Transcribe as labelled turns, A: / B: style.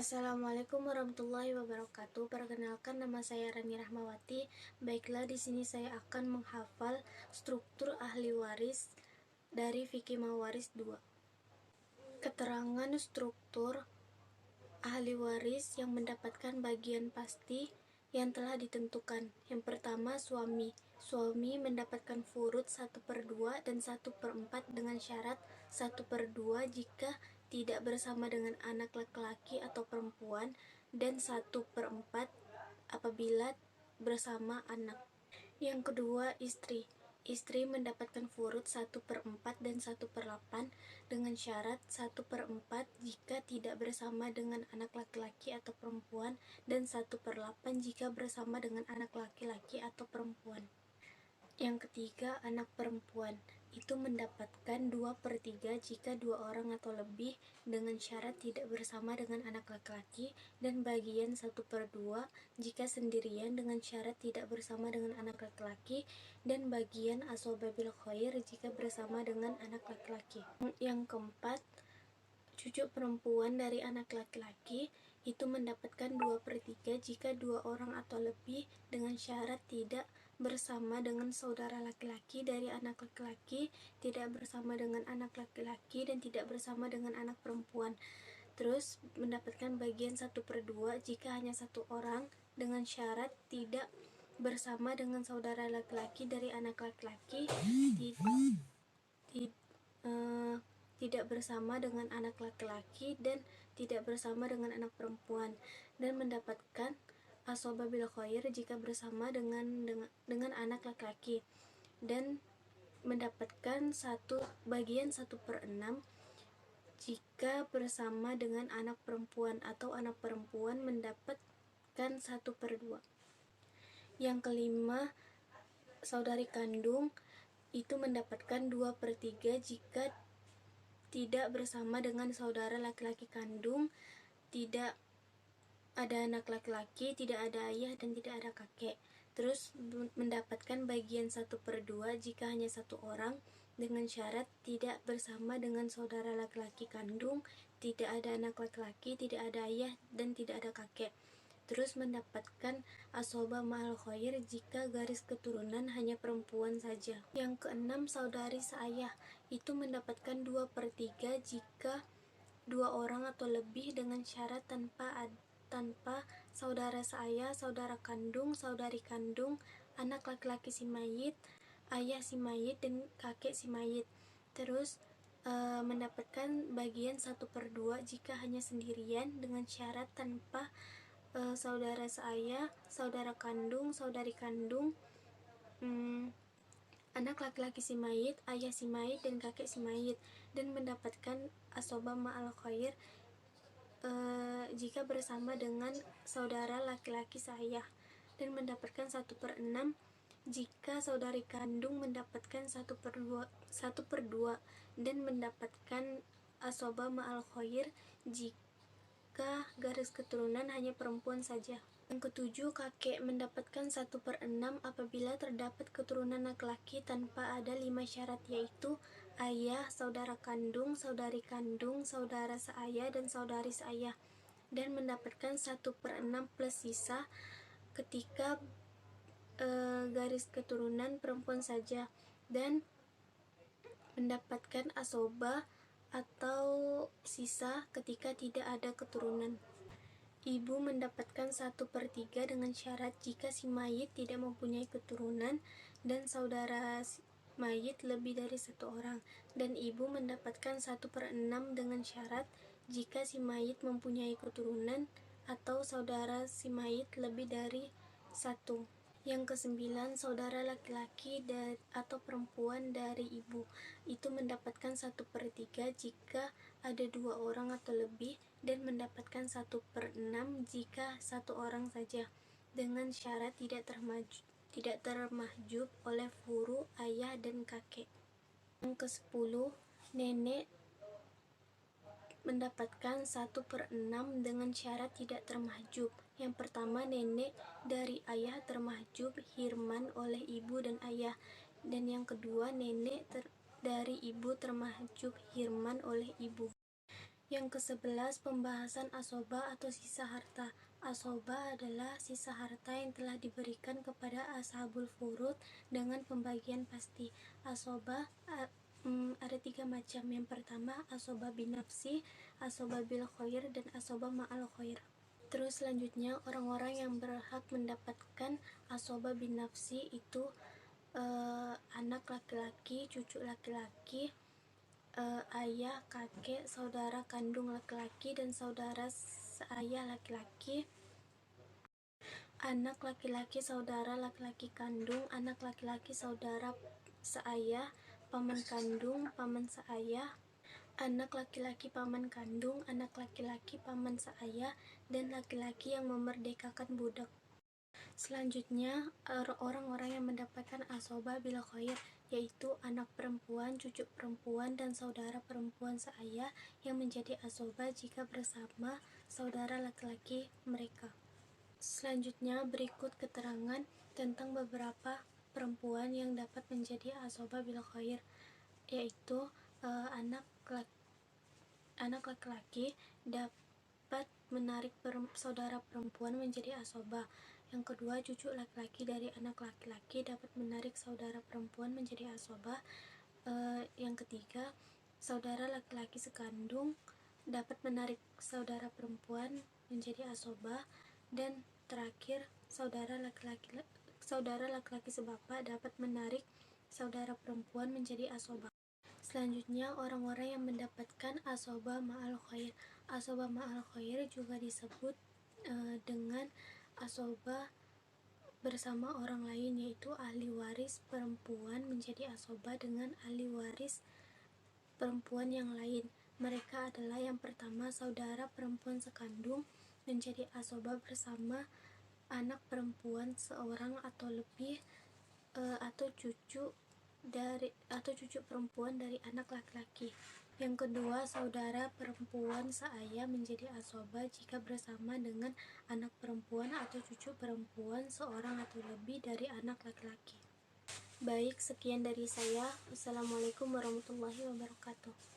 A: Assalamualaikum warahmatullahi wabarakatuh. Perkenalkan, nama saya Rani Rahmawati. Baiklah, di sini saya akan menghafal struktur ahli waris dari fikih mawaris 2. Keterangan struktur ahli waris yang mendapatkan bagian pasti yang telah ditentukan. Yang pertama, suami. Suami mendapatkan furud 1/2 dan 1/4 dengan syarat 1/2 jika tidak bersama dengan anak laki-laki atau perempuan, dan 1/4 apabila bersama anak. Yang kedua, istri. Istri mendapatkan furud 1/4 dan 1/8 dengan syarat 1/4 jika tidak bersama dengan anak laki-laki atau perempuan, dan 1/8 jika bersama dengan anak laki-laki atau perempuan. Yang ketiga, anak perempuan. Itu mendapatkan 2/3 jika 2 orang atau lebih dengan syarat tidak bersama dengan anak laki-laki, dan bagian 1/2 jika sendirian dengan syarat tidak bersama dengan anak laki-laki, dan bagian asobabil khair jika bersama dengan anak laki-laki. Yang keempat, cucu perempuan dari anak laki-laki itu mendapatkan 2/3 jika 2 orang atau lebih dengan syarat tidak bersama dengan saudara laki-laki dari anak laki-laki, tidak bersama dengan anak laki-laki, dan tidak bersama dengan anak perempuan. Terus mendapatkan bagian 1/2 jika hanya 1 orang dengan syarat tidak bersama dengan saudara laki-laki dari anak laki-laki, tidak bersama dengan anak laki-laki, dan tidak bersama dengan anak perempuan, dan mendapatkan asoba bil khair jika bersama dengan anak laki-laki, dan mendapatkan bagian 1/6 jika bersama dengan anak perempuan, atau anak perempuan mendapatkan 1/2. Yang kelima, saudari kandung itu mendapatkan 2/3 jika tidak bersama dengan saudara laki-laki kandung, tidak ada anak laki-laki, tidak ada ayah, dan tidak ada kakek. Terus mendapatkan bagian 1/2 jika hanya 1 orang dengan syarat tidak bersama dengan saudara laki-laki kandung, tidak ada anak laki-laki, tidak ada ayah, dan tidak ada kakek. Terus mendapatkan asoba ma'al khair jika garis keturunan hanya perempuan saja. Yang keenam, saudari seayah itu mendapatkan 2/3 jika 2 orang atau lebih dengan syarat tanpa saudara seayah, saudara kandung, saudari kandung, anak laki-laki si mayit, ayah si mayit, dan kakek si mayit. Terus mendapatkan bagian 1/2 jika hanya sendirian dengan syarat tanpa saudara seayah, saudara kandung, saudari kandung, anak laki-laki si mayit, ayah si mayit, dan kakek si mayit, dan mendapatkan asoba ma'al khair jika bersama dengan saudara laki-laki seayah, dan mendapatkan 1/6 jika saudari kandung mendapatkan 1/2 dan mendapatkan asoba ma'al khair jika garis keturunan hanya perempuan saja. Yang ketujuh, kakek mendapatkan 1/6 apabila terdapat keturunan laki-laki tanpa ada 5 syarat, yaitu ayah, saudara kandung, saudari kandung, saudara seayah, dan saudari seayah, dan mendapatkan 1/6 plus sisa ketika garis keturunan perempuan saja, dan mendapatkan asoba atau sisa ketika tidak ada keturunan. Ibu mendapatkan 1/3 dengan syarat jika si mayit tidak mempunyai keturunan dan saudara mayit lebih dari 1 orang, dan ibu mendapatkan 1/6 dengan syarat jika si mayit mempunyai keturunan atau saudara si mayit lebih dari 1. Yang kesembilan, saudara laki-laki atau perempuan dari ibu itu mendapatkan 1/3 jika ada 2 orang atau lebih, dan mendapatkan 1/6 jika 1 orang saja, dengan syarat tidak termahjub oleh furu, ayah, dan kakek. Yang ke-10, nenek mendapatkan 1/6 dengan syarat tidak termahjub. Yang pertama, nenek dari ayah termahjub hirman oleh ibu dan ayah, dan yang kedua, nenek dari ibu termahjub hirman oleh ibu. Yang ke-11, pembahasan asoba atau sisa harta. Asoba adalah sisa harta yang telah diberikan kepada ashabul furud dengan pembagian pasti. Asoba ada 3 macam. Yang pertama, asoba binafsi, asoba bil khair, dan asoba ma'al khair. Terus selanjutnya, orang-orang yang berhak mendapatkan asoba binafsi itu anak laki-laki, cucu laki-laki, ayah, kakek, saudara kandung laki-laki, dan saudara seayah laki-laki, anak laki-laki saudara laki-laki kandung, anak laki-laki saudara seayah, paman kandung, paman seayah, anak laki-laki paman kandung, anak laki-laki paman seayah, dan laki-laki yang memerdekakan budak. Selanjutnya, orang-orang yang mendapatkan asoba bil khair, yaitu anak perempuan, cucu perempuan, dan saudara perempuan seayah yang menjadi asoba jika bersama saudara laki-laki mereka. Selanjutnya, berikut keterangan tentang beberapa perempuan yang dapat menjadi asoba bil khair, yaitu anak laki-laki dapat menarik saudara perempuan menjadi asoba. Yang kedua, cucu laki-laki dari anak laki-laki dapat menarik saudara perempuan menjadi asoba. Yang ketiga, saudara laki-laki sekandung dapat menarik saudara perempuan menjadi asoba. Dan terakhir, saudara laki-laki sebapa dapat menarik saudara perempuan menjadi asoba. Selanjutnya, orang-orang yang mendapatkan asoba ma'al khair. Asoba ma'al khair juga disebut dengan asoba bersama orang lain, yaitu ahli waris perempuan menjadi asoba dengan ahli waris perempuan yang lain. Mereka adalah yang pertama, saudara perempuan sekandung menjadi asoba bersama anak perempuan seorang atau lebih, atau cucu perempuan dari anak laki-laki. Yang kedua, saudara perempuan seayah menjadi asoba jika bersama dengan anak perempuan atau cucu perempuan seorang atau lebih dari anak laki-laki. Baik, sekian dari saya. Wassalamualaikum warahmatullahi wabarakatuh.